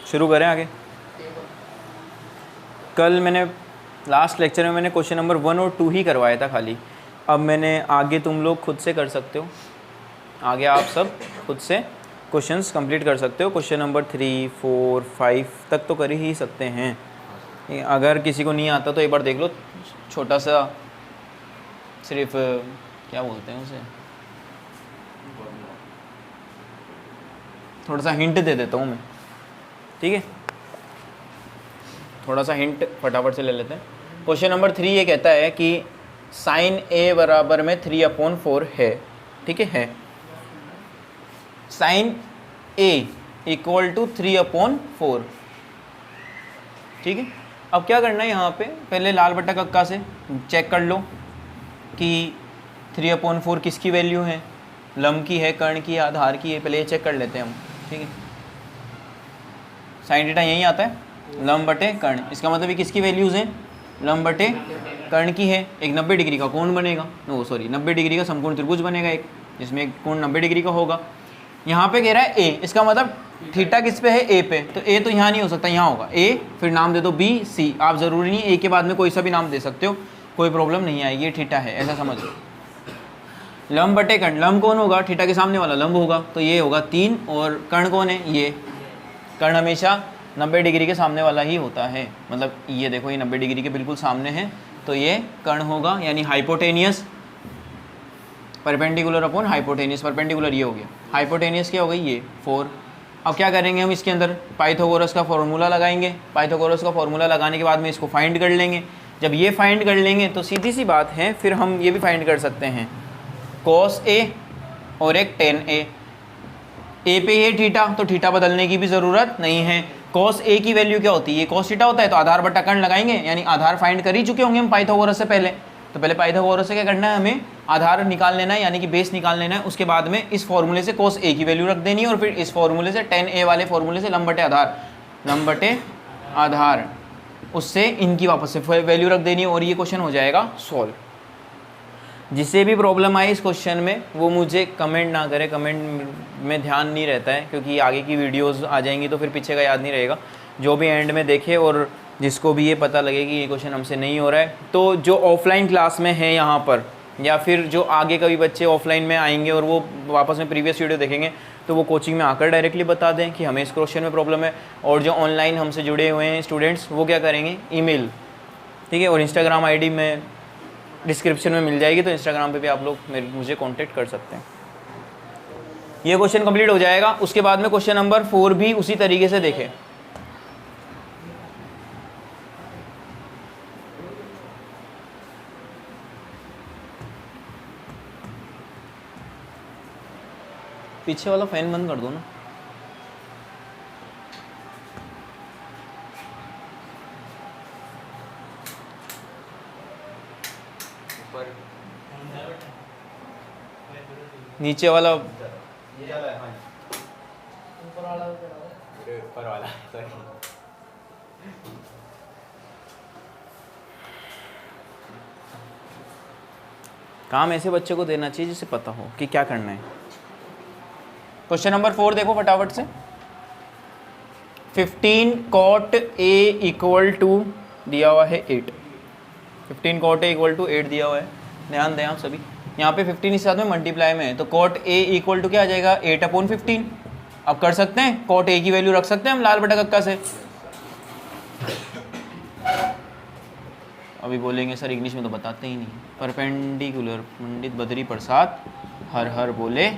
शुरू करें आगे। कल मैंने लास्ट लेक्चर में मैंने क्वेश्चन नंबर 1 और 2 ही करवाया था खाली। अब मैंने आगे तुम लोग खुद से कर सकते हो, आगे आप सब खुद से क्वेश्चंस कंप्लीट कर सकते हो। क्वेश्चन नंबर 3, 4, 5 तक तो कर ही सकते हैं। अगर किसी को नहीं आता तो एक बार देख लो, छोटा सा सिर्फ क्या बोलते हैं उसे, थोड़ा सा हिंट दे देता हूँ मैं, ठीक है। थोड़ा सा हिंट फटाफट से ले लेते हैं। क्वेश्चन नंबर 3 ये कहता है कि साइन ए बराबर में 3/4 है, ठीक है। साइन ए इक्वल टू 3/4, ठीक है। अब क्या करना है यहाँ पे, पहले लाल बट्टा कक्का से चेक कर लो कि 3/4 किसकी वैल्यू है, लंब की है, कर्ण की है, आधार की है। पहले ये चेक कर लेते हैं हम, ठीक है। साइन थीटा यहीं आता है, लंब बटे कर्ण। इसका मतलब ये किसकी वैल्यूज़ हैं, लंब बटे कर्ण की है। एक 90 डिग्री का कोण बनेगा, 90 डिग्री का समकोण त्रिभुज बनेगा एक, जिसमें एक कोण 90 डिग्री का होगा। यहाँ पे कह रहा है ए, इसका मतलब थीटा किस पे है, ए पे। तो ए तो यहाँ नहीं हो सकता, यहाँ होगा ए, फिर नाम दे दो बी सी। आप ज़रूरी नहीं ए के बाद में कोई सा भी नाम दे सकते हो, कोई प्रॉब्लम नहीं आएगी। ये थीटा है, ऐसा समझ लो। लंब बटे कर्ण, लंब कौन होगा, थीटा के सामने वाला लंब होगा, तो ये होगा 3। और कर्ण कौन है, ये कर्ण हमेशा 90 डिग्री के सामने वाला ही होता है। मतलब ये देखो, ये 90 डिग्री के बिल्कुल सामने है, तो ये कर्ण होगा, यानी hypotenuse. Perpendicular upon hypotenuse, perpendicular ये हो गया, हाइपोटेनियस क्या हो गई, ये 4। अब क्या करेंगे हम, इसके अंदर पाइथागोरस का फॉर्मूला लगाएंगे। पाइथागोरस का फॉर्मूला लगाने के बाद में इसको फाइंड कर लेंगे। जब ये फाइंड कर लेंगे तो सीधी सी बात है, फिर हम ये भी फाइंड कर सकते हैं, cos A और एक tan A। ए पे ये थीटा, तो थीटा बदलने की भी ज़रूरत नहीं है। cos A की वैल्यू क्या होती है, ये cos थीटा होता है, तो आधार बट्टा कर्ण लगाएंगे, यानी आधार फाइंड कर ही चुके होंगे हम पाइथागोरस से पहले। तो पहले पाइथागोरस से क्या करना है, हमें आधार निकाल लेना है, यानी कि बेस निकाल लेना है। उसके बाद में इस फॉर्मूले से cos A की वैल्यू रख देनी है, और फिर इस फॉर्मूले से tan A वाले फॉर्मूले से लंब बटे आधार, लंब बटे आधार, उससे इनकी वापस से वैल्यू रख देनी है, और ये क्वेश्चन हो जाएगा सॉल्व। जिसे भी प्रॉब्लम आए इस क्वेश्चन में वो मुझे कमेंट ना करे, कमेंट में ध्यान नहीं रहता है, क्योंकि आगे की वीडियोस आ जाएंगी तो फिर पीछे का याद नहीं रहेगा। जो भी एंड में देखे और जिसको भी ये पता लगे कि ये क्वेश्चन हमसे नहीं हो रहा है, तो जो ऑफलाइन क्लास में है यहाँ पर, या फिर जो आगे कभी बच्चे ऑफलाइन में आएंगे और वो वापस में प्रीवियस वीडियो देखेंगे, तो वो कोचिंग में आकर डायरेक्टली बता दें कि हमें इस क्वेश्चन में प्रॉब्लम है। और जो ऑनलाइन हमसे जुड़े हुए हैं स्टूडेंट्स, वो क्या करेंगे, ईमेल, ठीक है। और इंस्टाग्राम आईडी में डिस्क्रिप्शन में मिल जाएगी, तो इंस्टाग्राम पे भी आप लोग मुझे कांटेक्ट कर सकते हैं। ये क्वेश्चन कंप्लीट हो जाएगा। उसके बाद में क्वेश्चन नंबर 4 भी उसी तरीके से देखें। पीछे वाला फैन बंद कर दो ना। नीचे वाला, ये वाला है, ऊपर वाला, सॉरी। काम ऐसे बच्चे को देना चाहिए जिसे पता हो कि क्या करना है। क्वेश्चन नंबर 4 देखो फटाफट से। 15 cot A इक्वल टू दिया हुआ है 8। 15 cot A इक्वल टू 8 दिया हुआ है, ध्यान दें आप सभी। यहाँ पे 15 इस साथ में मल्टीप्लाई में है, तो cot A इक्वल टू क्या आ जाएगा, 8/15। अब कर सकते हैं, cot A की वैल्यू रख सकते हैं हम लाल बटा कक्का से। अभी बोलेंगे सर इंग्लिश में तो बताते ही नहीं। परपेंडिकुलर, पंडित बद्री प्रसाद हर हर बोले,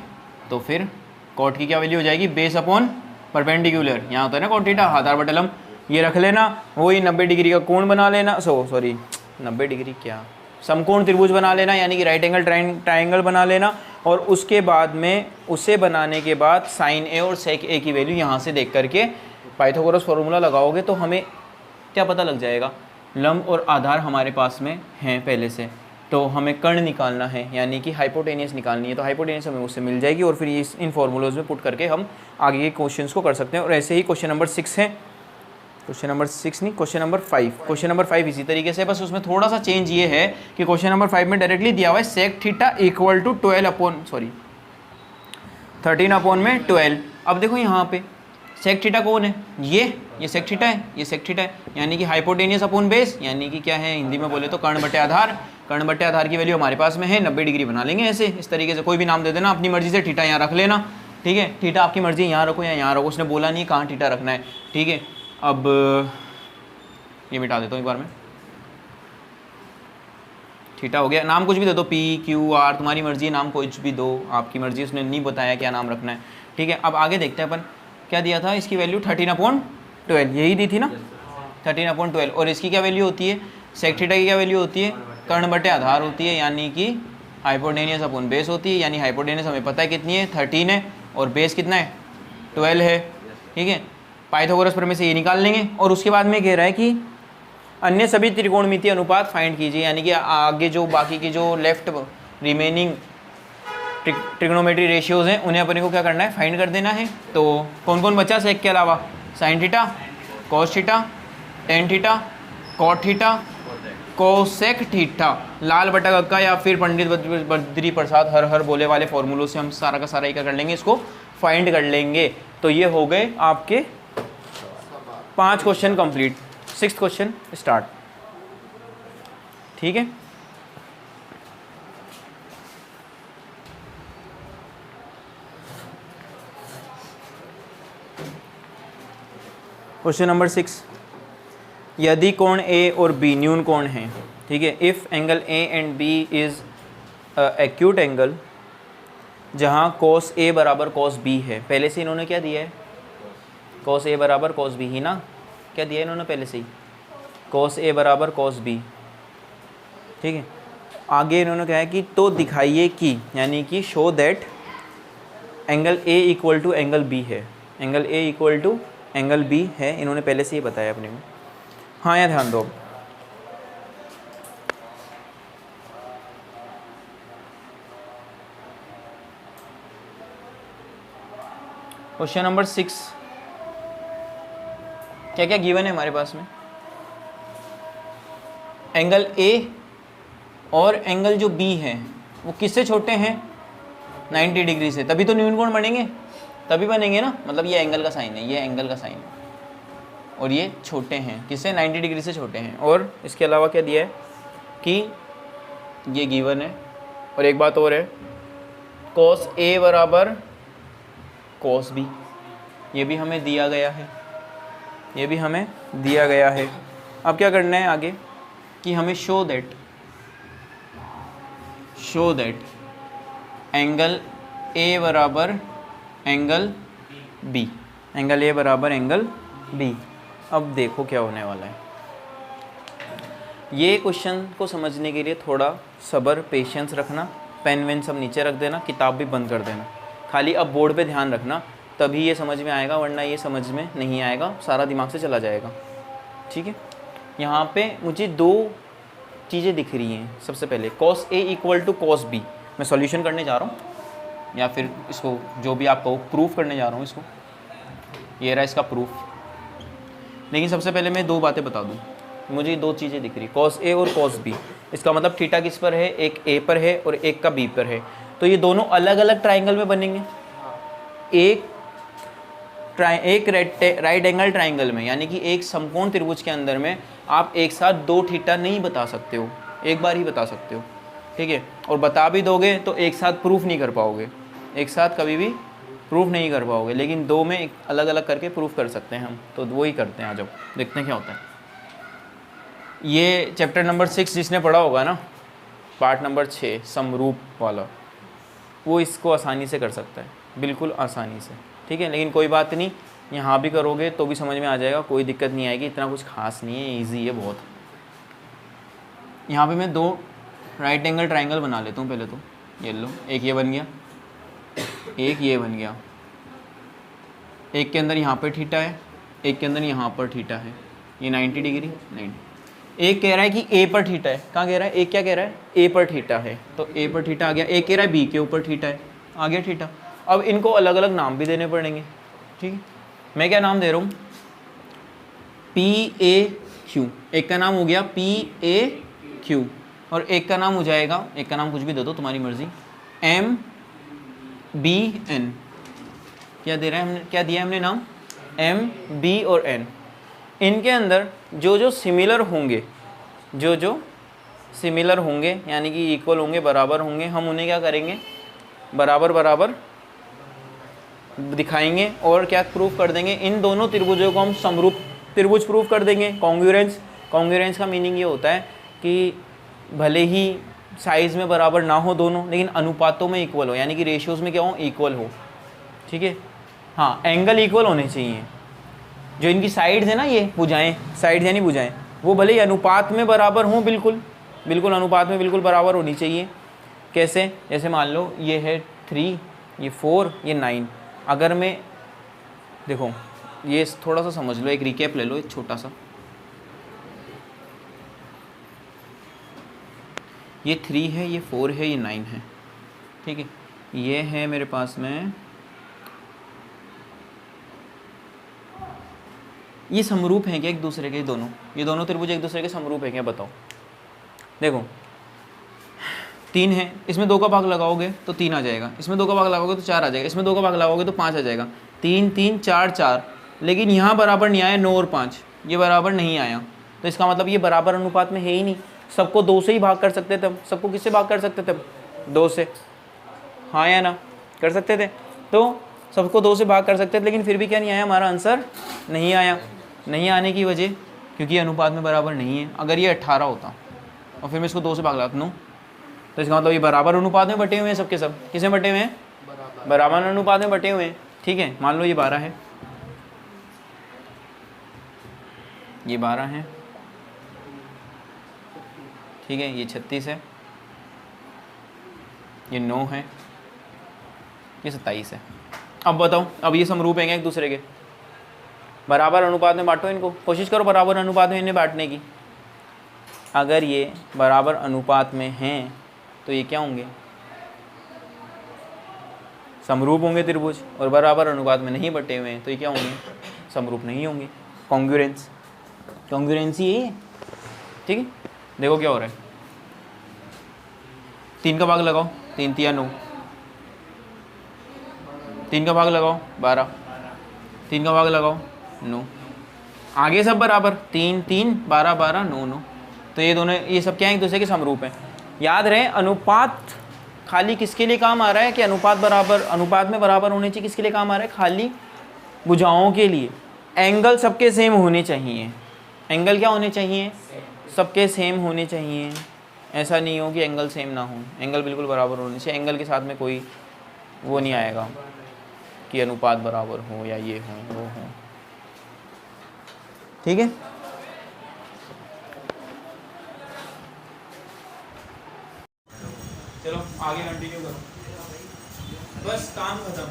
तो फिर cot की क्या वैल्यू हो जाएगी, बेस अपॉन परपेंडिकुलर। यहाँ होता है ना cot थीटा, आधार बटा लंब, ये रख लेना। वही 90 डिग्री का कोण बना लेना, सॉरी 90 डिग्री क्या, समकोण त्रिभुज बना लेना, यानी कि राइट एंगल ट्राइंगल बना लेना। और उसके बाद में उसे बनाने के बाद साइन ए और सेक ए की वैल्यू यहाँ से देख करके पाइथागोरस फॉर्मूला लगाओगे, तो हमें क्या पता लग जाएगा, लंब और आधार हमारे पास में हैं पहले से, तो हमें कर्ण निकालना है, यानी कि हाइपोटेनियस निकालनी है। तो हाइपोटेनियस हमें उससे मिल जाएगी, और फिर इन फॉर्मूलोज में पुट करके हम आगे के क्वेश्चंस को कर सकते हैं। और ऐसे ही क्वेश्चन नंबर 6 है, क्वेश्चन नंबर 6 नहीं, क्वेश्चन नंबर 5। क्वेश्चन नंबर 5 इसी तरीके से, बस उसमें थोड़ा सा चेंज ये है कि क्वेश्चन नंबर 5 में डायरेक्टली दिया हुआ है sec theta equal to 13 upon में 12। अब देखो यहाँ पे सेक थीटा कौन है, ये सेक थीटा है, ये सेक थीटा है, यानी कि हाइपोटेनियस अपॉन बेस, यानी कि क्या है हिंदी में बोले तो कर्ण बटे आधार। कर्ण बटे आधार की वैल्यू हमारे पास में है 90 डिग्री बना लेंगे ऐसे, इस तरीके से कोई भी नाम दे देना अपनी मर्जी से, थीटा यहाँ रख लेना, ठीक है। थीटा आपकी मर्जी यहाँ रखो या यहाँ रखो, उसने बोला नहीं कहाँ थीटा रखना है, ठीक है। अब ये मिटा देता हूँ एक बार में, थीटा हो गया। नाम कुछ भी दे दो, पी क्यू आर, तुम्हारी मर्जी, नाम कुछ भी दो, आपकी मर्जी, उसने नहीं बताया क्या नाम रखना है, ठीक है। अब आगे देखते हैं अपन क्या दिया था, इसकी वैल्यू 13/12 यही दी थी ना, 13/12। और इसकी क्या वैल्यू होती है, सेक थीटा की क्या वैल्यू होती है, कर्ण बटे आधार होती है, यानी कि हाइपोटेनियस अपॉन बेस होती है, यानी हाइपोटेनियस हमें पता है कितनी है 13 है, और बेस कितना है 12 है, ठीक है। पाइथागोरस प्रमेय से ये निकाल लेंगे। और उसके बाद में कह रहा है कि अन्य सभी त्रिकोणमितीय अनुपात फाइंड कीजिए, यानी कि आगे जो बाकी की जो लेफ्ट रिमेनिंग ट्रिग्नोमेट्री रेशियोज हैं उन्हें अपने को क्या करना है, फाइंड कर देना है। तो कौन कौन बचा सेक के अलावा, sin theta, cos theta, tan theta, cot theta, cosec theta, लाल बटा कक्का या फिर पंडित बद्री प्रसाद हर हर बोले वाले फॉर्मूलों से हम सारा का सारा क्या कर लेंगे, इसको फाइंड कर लेंगे। तो ये हो गए आपके 5 question complete. 6th question start, ठीक है। क्वेश्चन नंबर 6, यदि कोण ए और बी न्यून कोण हैं, ठीक है, if angle A and B is acute angle जहाँ cos ए बराबर cos बी है। पहले से इन्होंने क्या दिया है, cos ए बराबर cos बी ही ना, क्या दिया है इन्होंने पहले से ही, cos ए बराबर cos बी, ठीक है। आगे इन्होंने कहा है कि तो दिखाइए कि, यानी कि show that angle A equal to angle B है, angle A equal to angle B है, इन्होंने पहले से ही बताया अपने में। हाँ या ध्यान दो। क्वेश्चन नंबर 6 क्या क्या गिवन है हमारे पास में, एंगल ए और एंगल जो बी है वो किससे छोटे हैं, 90 डिग्री से, तभी तो न्यून कोण बनेंगे, तभी बनेंगे ना, मतलब ये एंगल का साइन है, ये एंगल का साइन है, और ये छोटे हैं किससे, 90 डिग्री से छोटे हैं। और इसके अलावा क्या दिया है कि ये गिवन है, और एक बात और है, cos ए बराबर cos बी, ये भी हमें दिया गया है, ये भी हमें दिया गया है। अब क्या करना है आगे कि हमें शो दैट एंगल ए बराबर एंगल बी, एंगल ए बराबर एंगल बी। अब देखो क्या होने वाला है, ये क्वेश्चन को समझने के लिए थोड़ा सब्र पेशेंस रखना, पेन वेन सब नीचे रख देना, किताब भी बंद कर देना, खाली अब बोर्ड पे ध्यान रखना, तभी ये समझ में आएगा, वरना ये समझ में नहीं आएगा, सारा दिमाग से चला जाएगा, ठीक है। यहाँ पे मुझे 2 चीज़ें दिख रही हैं। सबसे पहले cos A equal to cos B, मैं सॉल्यूशन करने जा रहा हूँ, या फिर इसको जो भी आप कहो प्रूफ करने जा रहा हूँ इसको, ये रहा इसका प्रूफ। लेकिन सबसे पहले मैं 2 बातें बता दूँ, मुझे 2 चीज़ें दिख रही, cos ए और cos बी। इसका मतलब थीटा किस पर है, एक ए पर है और एक का बी पर है, तो ये दोनों अलग अलग ट्राइंगल में बनेंगे, एक राइट एंगल ट्राइंगल में, यानी कि एक समकोण त्रिभुज के अंदर में आप एक साथ 2 थीटा नहीं बता सकते हो, एक बार ही बता सकते हो, ठीक है। और बता भी दोगे तो एक साथ प्रूफ नहीं कर पाओगे, एक साथ कभी भी प्रूफ नहीं कर पाओगे, लेकिन 2 में अलग अलग करके प्रूफ कर सकते हैं हम, तो वो ही करते हैं। आ जाओ देखते हैं क्या होता है। ये चैप्टर नंबर 6 जिसने पढ़ा होगा ना, पार्ट नंबर 6 समरूप वाला, वो इसको आसानी से कर सकता है, बिल्कुल आसानी से, ठीक है। लेकिन कोई बात नहीं, यहाँ भी करोगे तो भी समझ में आ जाएगा, कोई दिक्कत नहीं आएगी, इतना कुछ खास नहीं है, इजी है बहुत। यहाँ पे मैं 2 राइट एंगल ट्राइंगल बना लेता हूँ पहले तो, ये लो, एक ये बन गया, एक ये बन गया, एक के अंदर यहाँ पर थीटा है, एक के अंदर यहाँ पर थीटा है, ये 90 डिग्री 90। एक कह रहा है कि ए पर थीटा है, कहाँ कह रहा है, एक क्या कह रहा है, ए पर थीटा है, तो ए पर थीटा आ गया। एक कह रहा है बी के ऊपर थीटा है, आ गया थीटा। अब इनको अलग अलग नाम भी देने पड़ेंगे, ठीक है। मैं क्या नाम दे रहा हूँ, PAQ, एक का नाम हो गया PAQ और एक का नाम हो जाएगा, एक का नाम कुछ भी दे दो तुम्हारी मर्जी, MBN। क्या दे रहा है हमने, क्या दिया है हमने नाम, MB और N। इनके अंदर जो जो सिमिलर होंगे, जो जो सिमिलर होंगे यानी कि इक्वल होंगे, बराबर होंगे, हम उन्हें क्या करेंगे, बराबर बराबर दिखाएंगे और क्या प्रूफ कर देंगे, इन दोनों त्रिभुजों को हम समरूप त्रिभुज प्रूफ कर देंगे। कॉन्ग्रुएंस, कॉन्ग्रुएंस का मीनिंग ये होता है कि भले ही साइज़ में बराबर ना हो दोनों, लेकिन अनुपातों में इक्वल हो, यानी कि रेशियोज़ में क्या हो, इक्वल हो। ठीक है, हाँ, एंगल इक्वल होने चाहिए। जो इनकी साइड्स है ना, ये भुजाएं, साइड्स यानी भुजाएं, वो भले ही अनुपात में बराबर हों, बिल्कुल बिल्कुल अनुपात में बिल्कुल बराबर होनी चाहिए। कैसे, जैसे मान लो ये है 3, ये 4, ये 9। अगर मैं, देखो ये थोड़ा सा समझ लो, एक रिकैप ले लो, एक छोटा सा। ये 3 है, ये 4 है, ये 9 है। ठीक है, ये है मेरे पास में, ये समरूप हैं क्या एक दूसरे के, दोनों, ये दोनों त्रिभुज एक दूसरे के समरूप हैं क्या, बताओ। देखो 3 है, इसमें 2 का भाग लगाओगे तो 3 आ जाएगा, इसमें 2 का भाग लगाओगे तो 4 आ जाएगा, इसमें 2 का भाग लगाओगे तो 5 आ जाएगा। 3 3 4 4, लेकिन यहाँ बराबर नहीं आया, 9 और 5, ये बराबर नहीं आया, तो इसका मतलब ये बराबर अनुपात में है ही नहीं। सबको 2 से ही भाग कर सकते थे, सबको किससे भाग कर सकते थे, 2 से, हाँ या ना, कर सकते थे। तो सबको 2 से भाग कर सकते थे, लेकिन फिर भी क्या नहीं आया, हमारा आंसर नहीं आया। नहीं आने की वजह, क्योंकि अनुपात में बराबर नहीं है। अगर ये 18 होता और फिर मैं इसको 2 से भाग लगाता हूँ, तो इसका मतलब ये बराबर अनुपात में बटे हुए हैं, सबके सब किसमें बटे हुए हैं, बराबर अनुपात में बटे हुए हैं। ठीक है, मान लो ये 12 है, ये 12 है, ठीक है, ये 36 है, ये 9 है, ये 27 है। अब बताओ, अब ये समरूप हैं एक दूसरे के, बराबर अनुपात में बांटो इनको, कोशिश करो बराबर अनुपात में इन्हें बांटने की। अगर ये बराबर अनुपात में हैं तो ये क्या होंगे, समरूप होंगे त्रिभुज, और बराबर अनुपात में नहीं बटे हुए हैं तो ये क्या होंगे, समरूप नहीं होंगे। कॉन्ग्रुएंस, कॉन्ग्रुएंसी यही है। ठीक है, देखो क्या हो रहा है, 3 का भाग लगाओ, 3 3 9, 3 का भाग लगाओ 12, 3 का भाग लगाओ 9, आगे सब बराबर, 3 3 12 12 9 9, तो ये दोनों, ये सब क्या है, एक दूसरे के समरूप हैं। याद रहे, अनुपात खाली किसके लिए काम आ रहा है, कि अनुपात बराबर, अनुपात में बराबर होने चाहिए, किसके लिए काम आ रहा है, खाली भुजाओं के लिए। एंगल सबके सेम होने चाहिए, एंगल क्या होने चाहिए, सबके सेम होने चाहिए। ऐसा नहीं हो कि एंगल सेम ना हो, एंगल बिल्कुल बराबर होने चाहिए। एंगल के साथ में कोई वो नहीं आएगा कि अनुपात बराबर हो या ये हो वो हो। ठीक है, चलो आगे कंटिन्यू करो, बस काम खत्म,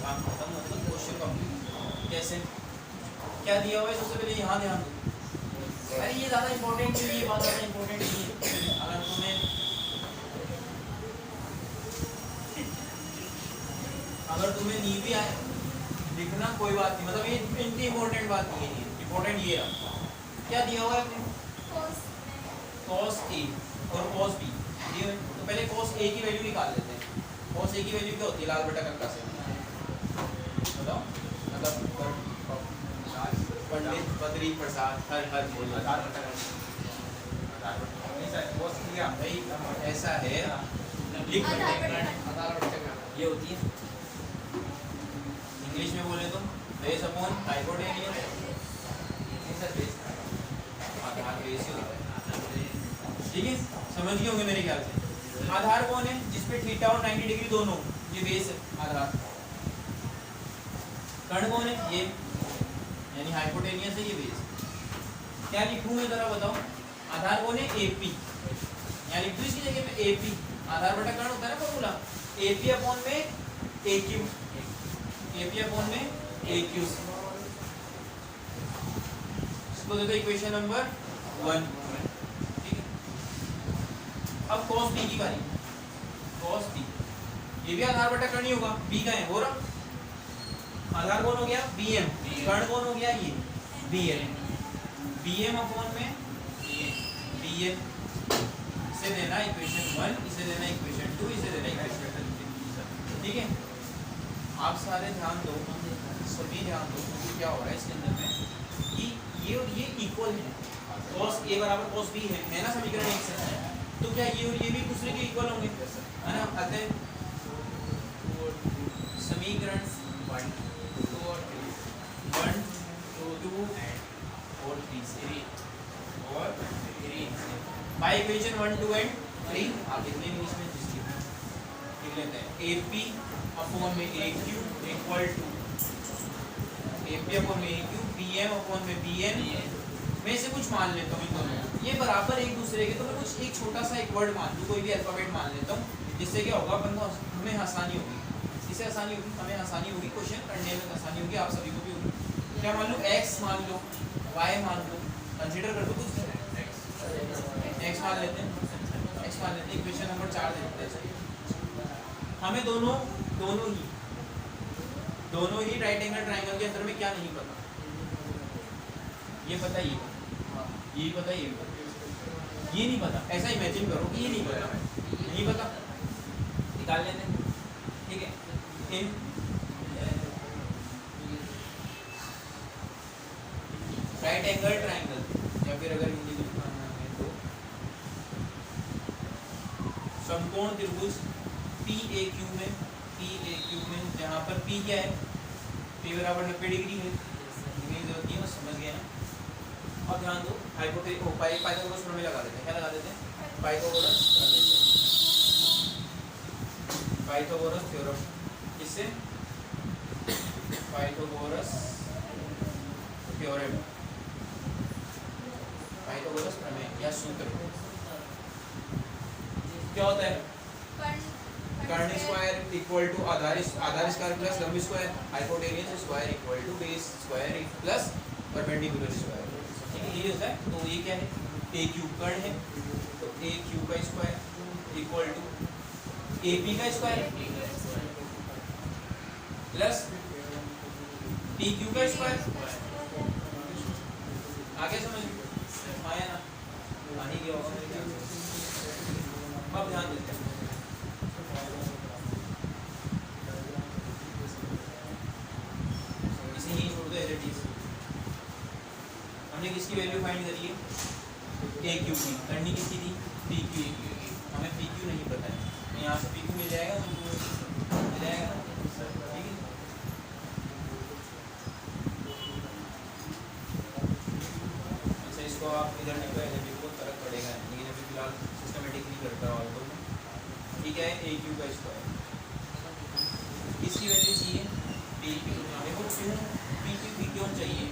काम खत्म मतलब क्वेश्चन कंप्लीट। कैसे, क्या दिया हुआ है, सबसे पहले यहाँ ध्यान दो। अरे ये ज़्यादा इंपॉर्टेंट नहीं है, ये बात ज़्यादा इंपॉर्टेंट नहीं है। अगर तुम्हें नहीं भी आए लिखना कोई बात नहीं, मतलब ये इतनी इंपॉर्टेंट बात नहीं है। इंपॉर्टेंट ये है, क्या दिया हुआ है, cos A और cos B दिए हुए। तो पहले cos A की वैल्यू निकाल लेते हैं। cos A की वैल्यू क्या होती है, लाल बटा कक्का से, बताओ, मतलब पंडित बद्री प्रसाद हर बोल भाई, ऐसा है, लिख ये होती है, इंग्लिश में बोले तो बेस अपॉन हाइपोटेन्यूज, आधार बेस ही होता है। ठीक है, समझ गए होंगे मेरे ख्याल से। आधार कौन है, जिसपे थीटा और 90 डिग्री दोनों, ये बेस है आधार। कर्ण कौन है, ये यानी हाइपोटेनियस है, ये बेस। क्या लिखूं मैं जरा बताओ, आधार कौन है, AP, यहाँ लिख दो इसकी जगह पे AP, आधार बटा कर्ण होता है ना फॉर्मूला, AP अपॉन में AQ, AP अपॉन में AQ। इसको दे दो इक्वेशन नंबर 1। ठीक है, अब cos B की बारी, cos B, ये भी आधार बटा कर्ण ही होगा, B का है, हो रहा आधार कौन हो गया, BM, कर्ण कौन हो गया, ये BL। BM अपॉन में BN, इसे देना इक्वेशन 1, इसे देना इक्वेशन 2, इसे देना इक्वेशन 3। ठीक है, आप सारे ध्यान दो, सभी ध्यान दो, क्योंकि क्या हो रहा है इसके अंदर में कि ये और ये इक्वल है, cos A बराबर cos B है ना समीकरण 1 से, तो क्या ये और ये भी दूसरे के इक्वल होंगे, है ना। अतः समीकरण 1, 2 और 3, 1, 2 और 3 से और 3 से बाय इक्वेशन 1, 2 एंड 3 आप लिख लेंगे इसमें, जिसकी लिख लेते हैं AP अपॉन में AQ equal to AP upon में AQ BM अपॉन में BN। मैं इसे कुछ मान लेता हूँ इन दोनों, ये बराबर एक दूसरे के, तो मैं कुछ एक छोटा सा एक वर्ड मान लूँ, कोई भी अल्फाबेट मान लेता हूँ, जिससे क्या होगा अपन को, हमें आसानी होगी, इससे आसानी होगी, हमें आसानी होगी, क्वेश्चन करने में आसानी होगी, आप सभी को भी होगी। क्या मान लो, x मान लो, y मान लो, कंसीडर कर दो कुछ, x मान लेते हैं, x मान लेते हैं, इक्वेशन नंबर 4 देखते हैं। हमें दोनों ही राइट एंगल ट्राइंगल के अंदर में क्या नहीं पता, ये पता, ये पता, ये नहीं पता, ऐसा इमेजिन करो कि ये नहीं पता, निकाल लेते हैं। ठीक है, इन राइट एंगल ट्राइंगल, या फिर अगर हिंदी में लिखना है तो समकोण त्रिभुज PAQ में, जहाँ पर P क्या है, P बराबर 90 डिग्री है, जरूरत है, समझ गए ना। अब ध्यान दो, पाइथागोरस प्रमेय लगा देते हैं, क्या लगा देते हैं, पाइथागोरस थ्योरम, इससे पाइथागोरस थ्योरम, पाइथागोरस प्रमेय या सूत्र क्या होता है, कर्ण स्क्वायर इक्वल टू आधार स्क्वायर प्लस लंब square, hypotenuse square equal to base square plus perpendicular square. ठीक है, ये होता है। तो ये क्या है, AQ कर्ण है, तो AQ का स्क्वायर इक्वल टू AP का स्क्वायर प्लस PQ का स्क्वायर। आगे समझ आया ना, आने की होगा मेरे ख्याल से। अब ध्यान देते हैं, हमने किसकी वैल्यू फाइंड करी है, AQ की, करनी किसकी थी, PQ की, हमें PQ नहीं पता है, तो यहाँ से PQ मिल जाएगा, मिल जाएगा ना। ठीक है, अच्छा इसको आप इधर लिखो, ऐसे भी बहुत फर्क पड़ेगा, लेकिन अभी फिलहाल सिस्टमेटिकली करता है और ठीक है। AQ का स्क्वायर, किसकी वैल्यू चाहिए, PQ। देखो क्यों PQ क्यों चाहिए,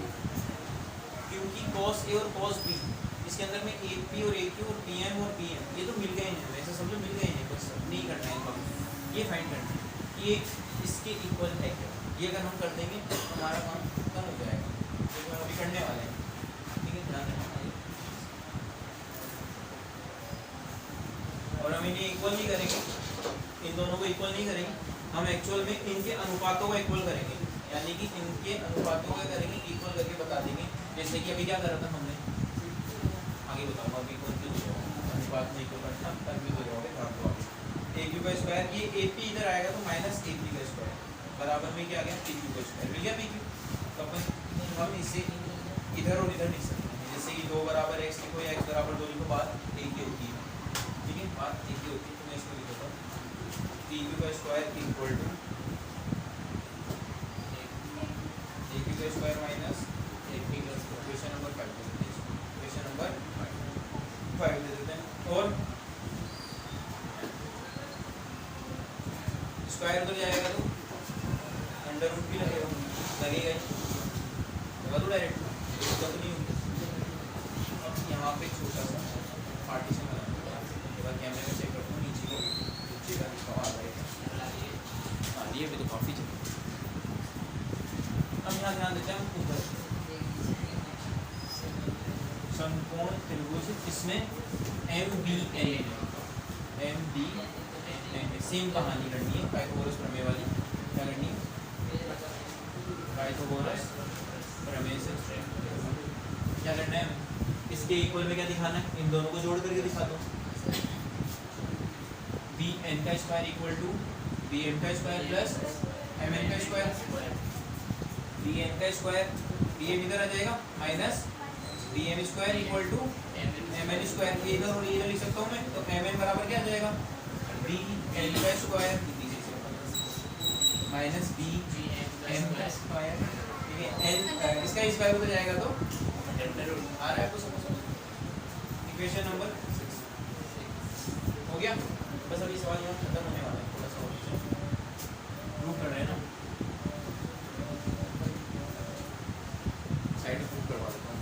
क्योंकि cos A और cos B, इसके अंदर में AP और AQ और PM और BM ये तो मिल गए हैं, वैसे सब लोग मिल गए हैं, बस नहीं करना है काम, ये फाइंड करना है ये इसके इक्वल है क्या। ये अगर हम कर देंगे तो हमारा काम खत्म हो जाएगा, जो हम अभी करने वाले हैं। ठीक है, ध्यान रखना। और हम इन्हें इक्वल नहीं करेंगे, इन दोनों को इक्वल नहीं करेंगे, हम एक्चुअल में इनके अनुपातों को इक्वल करेंगे, यानी कि इनके अनुपातों को करेंगे इक्वल करके बता देंगे। जैसे कि अभी क्या करा था हमने, आगे बताऊंगा, अभी कौन सी अनुपात नहीं को करना, तब भी हो जाओगे ध्यान दो। AQ का स्क्वायर, ये AP इधर आएगा तो माइनस AP का स्क्वायर बराबर में क्या आ गया, PQ का स्क्वायर, मिल गया PQ। तो अपन हम इसे इधर और इधर लिख सकते हैं, जैसे कि 2 बराबर x लिखो या x बराबर 2 लिखो, बात एक ही होती है। ठीक है, बात एक ही होती है, तो मैं इसको लिख देता हूँ, PQ का स्क्वायर इक्वल टू AQ का स्क्वायर माइनस AP का स्क्वायर। क्वेश्चन नंबर 5 दे देते हैं, क्वेश्चन नंबर 5 दे देते हैं, और स्क्वायर उधर जाएगा तो अंडर रूट भी लगेगा ही, होगा तो डायरेक्ट तो नहीं होगी। अब यहाँ पे छोटा सा पार्टीशन बना, कैमरे में चेक करता हूँ, नीचे का सवाल है, हाँ ये भी तो काफ़ी चले। अब यहाँ ध्यान देते हैं हम ऊपर समकोण त्रिभुज, इसमें MBN सेम कहानी करनी है, पाइथागोरस प्रमेय वाली। क्या करनी है, पाइथागोरस प्रमेय से क्या करना है, इसके इक्वल में क्या दिखाना है, इन दोनों को जोड़ करके दिखा दो। बी एन का square equal to B M का स्क्वायर प्लस एम एन का स्क्वायर। बी एन का स्क्वायर बी एम इधर आ जाएगा minus B M square equal to M N square. इधर और इधर लिख सकता हूँ मैं, तो एम एन बराबर क्या आ जाएगा, बी एन का स्क्वायर माइनस बी एम का स्क्वायर। ठीक है, एन इसका स्क्वायर हो जाएगा तो आ रहा है आपको समझ। इक्वेशन नंबर 6 हो गया। बस अभी सवाल यहाँ खत्म होने वाला है, थोड़ा सा प्रूव कर रहे हैं ना, साइड प्रूव करवा देता हूँ।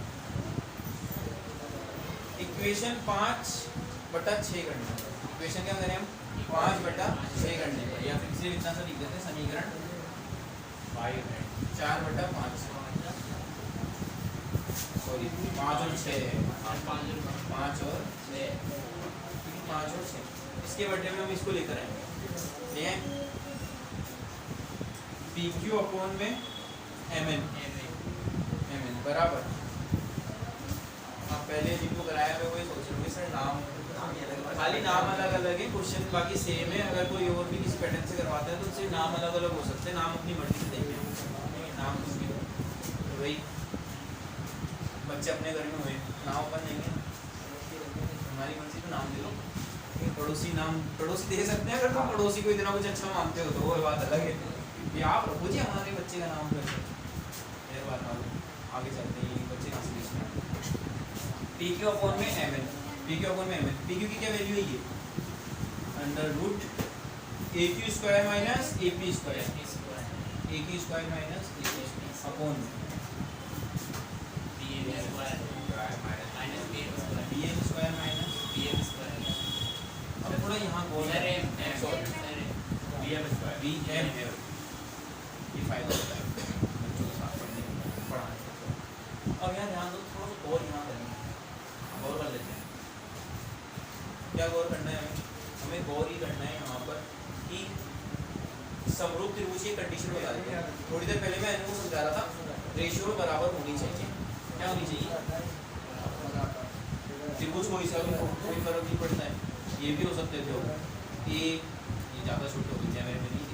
इक्वेशन 5/6 करना है। इक्वेशन क्या करें हम, 5/6 करने का, या फिर सिर्फ इतना सा लिख देते हैं, समीकरण 4/5 सॉरी 5 और 6 है, 5 और 6। इसके बदले में हम इसको लेकर आएंगे, ठीक है, पी क्यू अपॉन में एम एन बराबर। आप पहले जिनको कराया मैं वही सोच रहा हूँ सर, नाम खाली नाम अलग अलग है, क्वेश्चन बाकी सेम है। अगर कोई और भी किसी पैटर्न से करवाता है तो उससे नाम अलग अलग हो सकते हैं, नाम अपनी मर्जी से देंगे, नाम कुछ भी तो भाई बच्चे अपने घर में हुए, नाम अपन देंगे, हमारी मर्जी को नाम दे लो। पड़ोसी नाम पड़ोसी दे सकते हैं, अगर तुम पड़ोसी को इतना कुछ अच्छा मानते हो तो वो बात अलग है, ये आप रखो जी हमारे बच्चे का नाम कर फिर बात आगे चलते हैं, बच्चे कहाँ से बीच में। पी क्यू अपॉन में M N, P Q upon में एम एन, पी क्यू की क्या वैल्यू है, ये under root A Q square minus A P square, A Q square minus A P square upon B N square minus B M square. अब थोड़ा यहाँ बोल रहे हैं बी एम है, ये फायदा होता है बच्चों के साथ पढ़ने पढ़ाने। अब यहाँ ध्यान दो, थोड़ा सा गौर यहाँ करेंगे, गौर कर लेते हैं। क्या गौर करना है हमें गौर ही करना है यहाँ पर कि समरूप त्रिभुज की कंडीशन बता देते हैं। थोड़ी देर पहले मैं इनको समझा रहा था, रेशियो बराबर होनी चाहिए। क्या होनी चाहिए, त्रिभुज को हिसाब में कोई फर्क नहीं पड़ता है, ये भी हो सकते थे, ये ज़्यादा छोटे हो गए कैमरे में नहीं,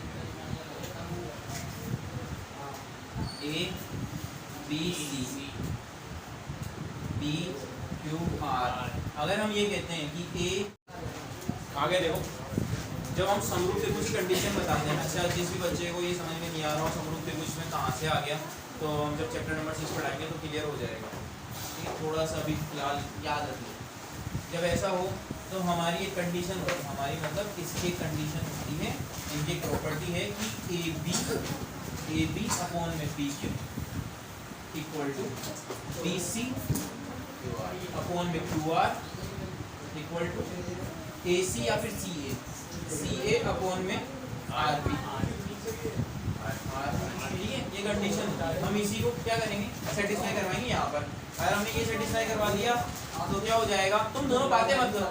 A B C B Q R. अगर हम ये कहते हैं कि ए, आगे देखो, जब हम समरूप त्रिभुज की कंडीशन बताते हैं, अच्छा जिस भी बच्चे को ये समझ में नहीं आ रहा हो समरूप त्रिभुज में कहाँ से आ गया, तो हम जब चैप्टर नंबर 6 पढ़ाएंगे तो क्लियर हो जाएगा। ठीक है, थोड़ा सा भी याद रखिए। जब ऐसा हो तो हमारी एक कंडीशन हो, हमारी मतलब इसकी कंडीशन होती है, इनकी प्रॉपर्टी है कि ए बी अपॉन में P Q equal to B C upon में Q R equal to A C या फिर सी ए अपॉन में आर बी। ठीक है, ये कंडीशन होती है। हम इसी को क्या करेंगे, सेटिस्फाई करवाएंगे यहाँ पर। अगर हमने ये सेटिस्फाई करवा दिया तो क्या हो जाएगा, तुम दोनों बातें मत करो,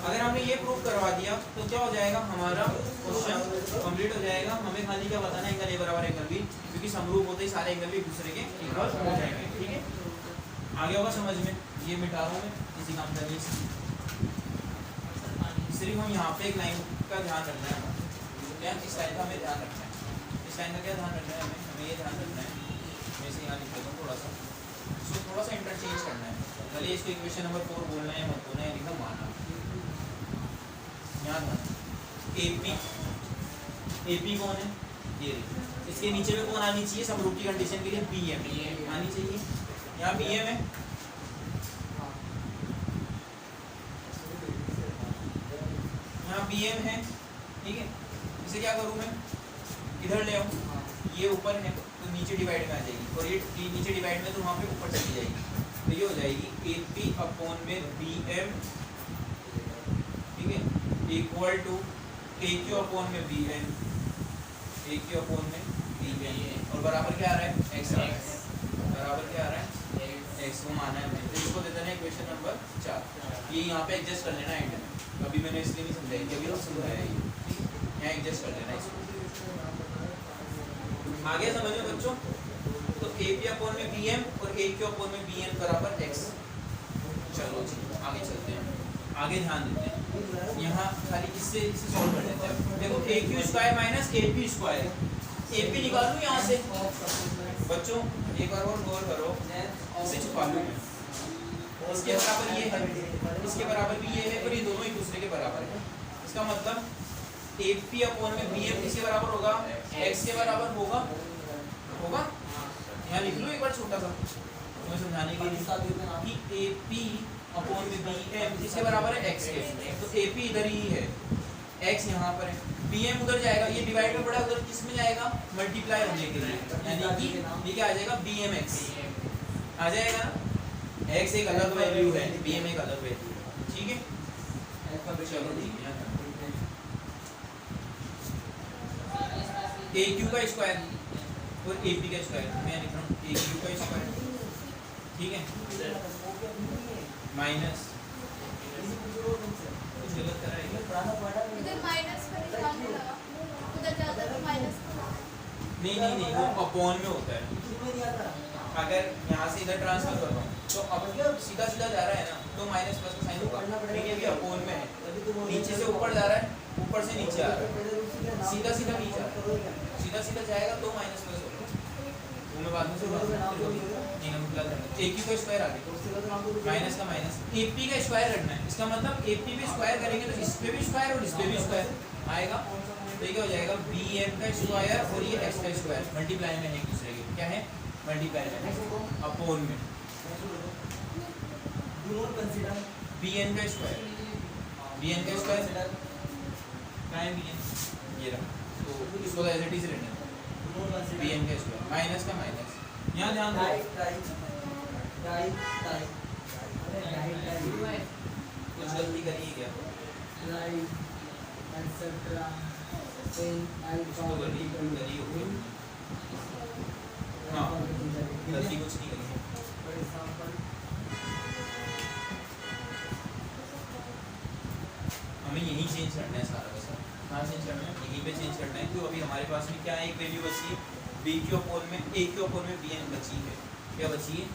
अगर हमने ये प्रूव करवा दिया तो क्या हो जाएगा, हमारा क्वेश्चन कंप्लीट हो जाएगा। हमें खाली क्या बताना है, एंगल ए बराबर एंगल बी, क्योंकि समरूप होते ही सारे एंगल भी एक दूसरे के इक्वल हो जाएंगे। ठीक है, आगे होगा समझ में, ये मिटा रहा हूँ मैं, इसी काम का सिर्फ हम यहाँ पे एक लाइन का ध्यान रखना है, क्या इस लाइन का हमें ध्यान रखना है। इस लाइन का क्या ध्यान रखना है, हमें ये ध्यान रखना है, मैं इसे यहाँ लिख देता हूँ थोड़ा सा, इसको थोड़ा सा इंटरचेंज करना है। भले इसको इक्वेशन नंबर 4 बोलना है मत बोलना है, एकदम मानना। यहाँ एपी कौन है, ये इसके नीचे में कौन आनी चाहिए समरूप की कंडीशन के लिए, बी एम आनी चाहिए। यहाँ बी एम है, यहाँ बी एम है। ठीक है, इसे क्या करूँ मैं, इधर ले आऊँ, ये ऊपर है तो नीचे डिवाइड में आ जाएगी, और ये नीचे डिवाइड में तो वहाँ पे ऊपर चली जाएगी, तो ये हो जाएगी ए पी अपॉन में बी एम, ठीक है, equal to A Q upon में B N, A Q upon में बी एन, और बराबर क्या आ रहा है, एक्स बराबर क्या आ रहा है, एक्स को माना है हमने, तो इसको देते हैं इक्वेशन नंबर 4। ये यहाँ पे एडजस्ट कर लेना एंड में, अभी मैंने इसलिए नहीं समझाई, अभी तो समझाया है, यहाँ एडजस्ट कर लेना इसको। आ गया समझ में बच्चों, तो ए पी अपॉन में बी एम और ए क्यू अपॉन में बी एन बराबर एक्स। चलो जी आगे चलते हैं, आगे ध्यान देते हैं। यहाँ खाली इससे सॉल्व कर लेते हैं। देखो A Q square minus A P square, A P निकालूँ यहाँ से बच्चों, एक बार और गौर करो, इसे छुपा लूँ मैं, इसके बराबर ये है, इसके बराबर भी ये है और ये दोनों एक दूसरे के बराबर है। इसका मतलब ए पी अपॉन में बी एम किसके बराबर होगा, एक्स के बराबर होगा। यहाँ लिख लो एक बार छोटा सा मैं समझाने के लिए कि ए पी अपॉन में बी एम किसके बराबर है, एक्स के। तो ए पी इधर ही है, एक्स यहाँ पर है, बी एम उधर जाएगा, ये डिवाइड में पड़ा उधर किस में जाएगा, मल्टीप्लाई होने के लिए, यानी कि ये क्या आ जाएगा, बी एम एक्स आ जाएगा ना। एक्स एक अलग वैल्यू है, बी एम एक अलग वैल्यू है, ठीक है। चलो ठीक है, ए क्यू का स्क्वायर और ए पी का स्क्वायर, मैं लिख रहा हूँ ए क्यू का स्क्वायर, ठीक है, माइनस कुछ गलत कर रहा है इधर माइनस का निशान लगा, उधर जाता तो माइनस का। नहीं वो अपॉन में होता है। अगर यहाँ से इधर ट्रांसफर कर रहा हूँ तो अब सीधा सीधा जा रहा है ना, तो माइनस प्लस का साइन होगा, लेकिन अभी अपॉन में है, नीचे से ऊपर जा रहा है, ऊपर से नीचे आ रहा है, सीधा सीधा नीचे आ रहा है, सीधा सीधा जाएगा तो माइनस प्लस होगा। वो मैं बाद में ए क्यू का स्क्वायर आ गया, माइनस का माइनस, ए पी का स्क्वायर करना है। इसका मतलब ए पी पे स्क्वायर करेंगे तो इस पे भी स्क्वायर और इस पे भी स्क्वायर आएगा, तो ये क्या हो जाएगा, बी एम का स्क्वायर और ये एक्स का स्क्वायर मल्टीप्लाई में है एक दूसरे के, क्या है, मल्टीप्लाई में अपॉन में बी एन का स्क्वायर, बी एन का स्क्वायर क्या है, बी एन ये रहा, तो इसको एज इट इज रहने बी एन का स्क्वायर माइनस का माइनस। यहाँ ध्यान दो कुछ गलती करी है क्या, इसको गलती करी होगी, हाँ गलती कुछ नहीं करी है। हमें यही चेंज करना है सारा का सारा, कहाँ चेंज करना है, यहीं पे चेंज करना है। तो अभी हमारे पास में क्या है, एक वैल्यू बची है बी क्यू अपॉन में ए क्यू अपॉन में बी एन बची है, क्या बची है,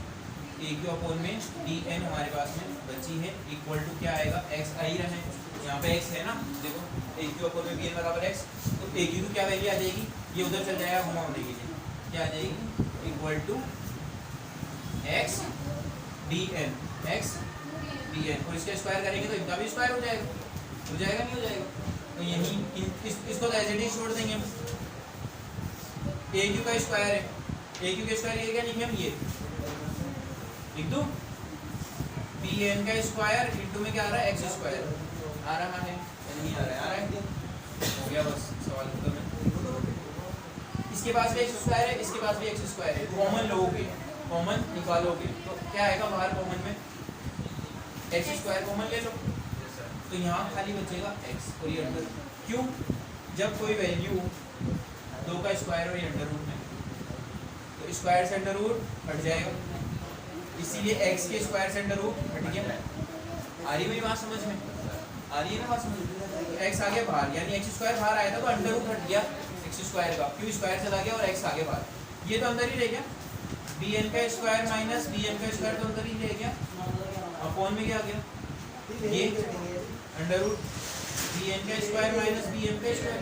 ए क्यू अपॉन में बी एन हमारे पास में बची है, इक्वल टू क्या आएगा, एक्स आ ही रहा है, यहाँ पे एक्स है ना, देखो ए क्यू अपॉन में बी एन बराबर एक्स, तो ए क्यू की क्या वैल्यू आ जाएगी, ये उधर चल जाएगा घुमा होने के लिए, क्या आ जाएगी, equal to X D N, X D N, और इसका स्क्वायर करेंगे तो इनका भी स्क्वायर हो जाएगा नहीं हो जाएगा, तो यहीं इसको तो एज इट इज छोड़ देंगे हम। ए क्यू का स्क्वायर है, ए क्यू का स्क्वायर ये क्या लिखें हम, ये लिख दूं, बी एन का स्क्वायर इंटू में क्या आ रहा है, एक्स स्क्वायर आ रहा है, नहीं आ रहा है, हो गया बस सवाल खत्म है। इसके पास भी एक्स स्क्वायर है, इसके पास भी एक्स स्क्वायर है, कॉमन लोगे, कॉमन निकालोगे तो क्या आएगा बाहर, कॉमन में एक्स स्क्वायर कॉमन ले लो, तो यहाँ खाली बचेगा x और ये अंडर, क्यों, जब कोई वैल्यू 2 का स्क्वायर और ये अंडर रूट में, तो स्क्वायर से अंडर रूट हट जाएगा, इसीलिए x के स्क्वायर से अंडर रूट हट गया। आ रही है मेरी बात समझ में, आ रही है ना बात समझ में, तो x आ गया बाहर, यानी x स्क्वायर बाहर आया था तो अंडर रूट हट गया x स्क्वायर का, क्यों स्क्वायर चला गया और x आ गया बाहर, ये तो अंदर ही रह गया, बी एन का स्क्वायर माइनस बी एम का स्क्वायर तो अंदर ही रह गया, अपॉन में क्या आ गया, ये अंडर रूट बी एन का स्क्वायर माइनस बी एम का स्क्वायर,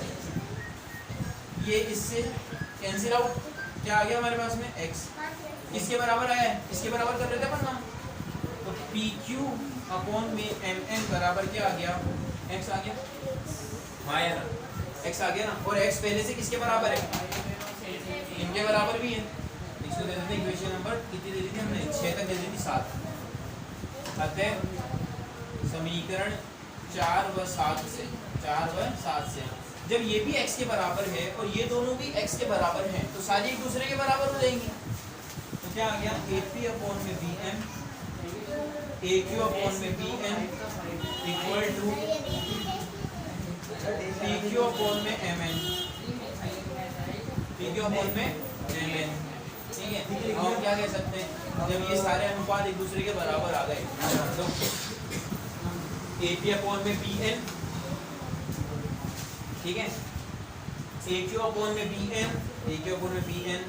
ये इससे कैंसिल आउट, क्या आ गया हमारे पास में x, किसके बराबर आया है, इसके बराबर कर रहे थे अपन हम, तो पी क्यू अपॉन में एम एन बराबर क्या आ गया, x आ गया, आया ना, x आ गया ना, और x पहले से किसके बराबर है, इनके बराबर भी है, इसको दे देते इक्वेशन नंबर कितनी दे दी थी हमने, 6 तक दे दी थी, 7, अतः समीकरण 4 व 7 से जब ये भी x के बराबर है और ये दोनों भी x के बराबर हैं तो सारे एक दूसरे के बराबर हो जाएंगे, तो क्या आ गया, ए पी अपॉन में B M, A Q upon में B M equal to P Q upon में M N, P Q upon में एम एन, ठीक है। हम क्या कह सकते हैं, जब ये सारे अनुपात एक दूसरे के बराबर आ गए तो ए पी अपॉन में बी एन, ठीक है, ए क्यू अपॉन में B N, A Q upon में B N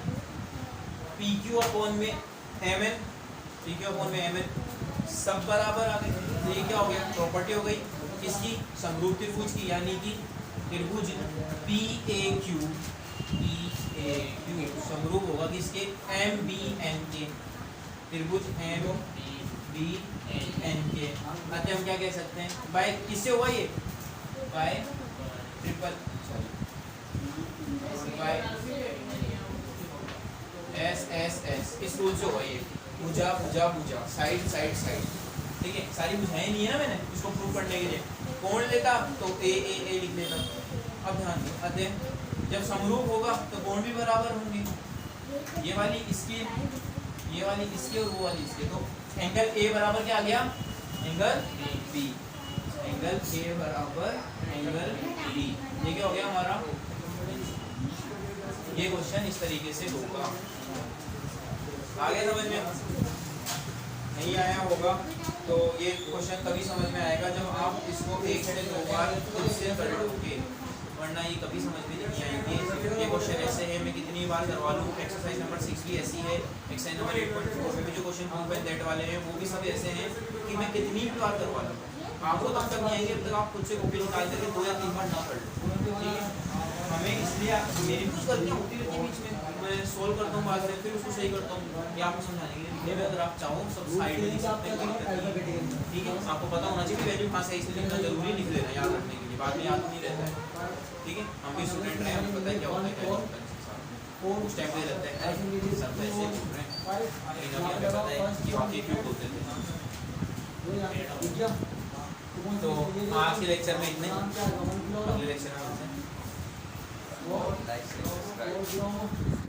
P Q upon में M N, P Q upon में एम एन सब बराबर आ गए। तो ये क्या हो गया, प्रॉपर्टी हो गई किसकी, समरूप त्रिभुज की, यानी कि त्रिभुज पी ए क्यू समरूप होगा किसके, एम बी एन के, त्रिभुज एम बी एन के। अतः हम क्या कह सकते हैं, बाय किससे हुआ ये, bye triple sorry by S S S, इस रूल से हुआ ये, भुजा भुजा भुजा, साइड साइड साइड, ठीक है। सारी बुझाएं नहीं है ना मैंने इसको प्रूव करने के लिए, कौन लेता तो ए लिख लेता। अब ध्यान दो, अतः जब समरूप होगा तो कोण भी बराबर होंगे, ये वाली इसकी, ये वाली इसके और वो वाली इसके। तो एंगल ए बराबर क्या आ गया, एंगल बी, एंगल ए बराबर एंगल बी, ये क्या हो गया हमारा। ये क्वेश्चन इस तरीके से होगा, आगे समझ में नहीं आया होगा तो ये क्वेश्चन तभी समझ में आएगा जब आप इसको एक से दो बार खुद से कर लोगे, वरना ये कभी समझ में नहीं आएंगे। ये क्वेश्चन ऐसे है, मैं कितनी बार करवा लूँ। एक्सरसाइज नंबर 6 भी ऐसी है, एक्सरसाइज नंबर 8.4 में भी जो क्वेश्चन प्रूफ एंड दैट वाले हैं वो भी सब ऐसे हैं कि मैं कितनी भी बार करवा लूँ, आपको तब तक नहीं आएंगे जब तक आप खुद से कॉपी निकाल करके 2 या 3 बार ना पढ़ लो, ठीक है। हमें इसलिए मेरी कुछ गलतियाँ होती रहती है बीच में, मैं सोल्व करता हूँ बाद में, फिर उसको सही करता हूँ, ये आपको समझाने के लिए। लिखने में अगर आप चाहो सब साइड में लिख सकते हैं, ठीक है। आपको पता होना चाहिए वैल्यू कहाँ से है, इसलिए लिखना जरूरी, लिख लेना याद रखने के लिए, बाद में याद नहीं रहता है, ठीक है। हम भी स्टूडेंट रहे, हमें पता है क्या होता है, क्या होता है, उस टाइम पे रहता है अरे सब ऐसे लिख रहे हैं, लेकिन अभी हमें पता है कि वाकई क्यों बोलते थे। तो आज के लेक्चर में इतने, अगले लेक्चर में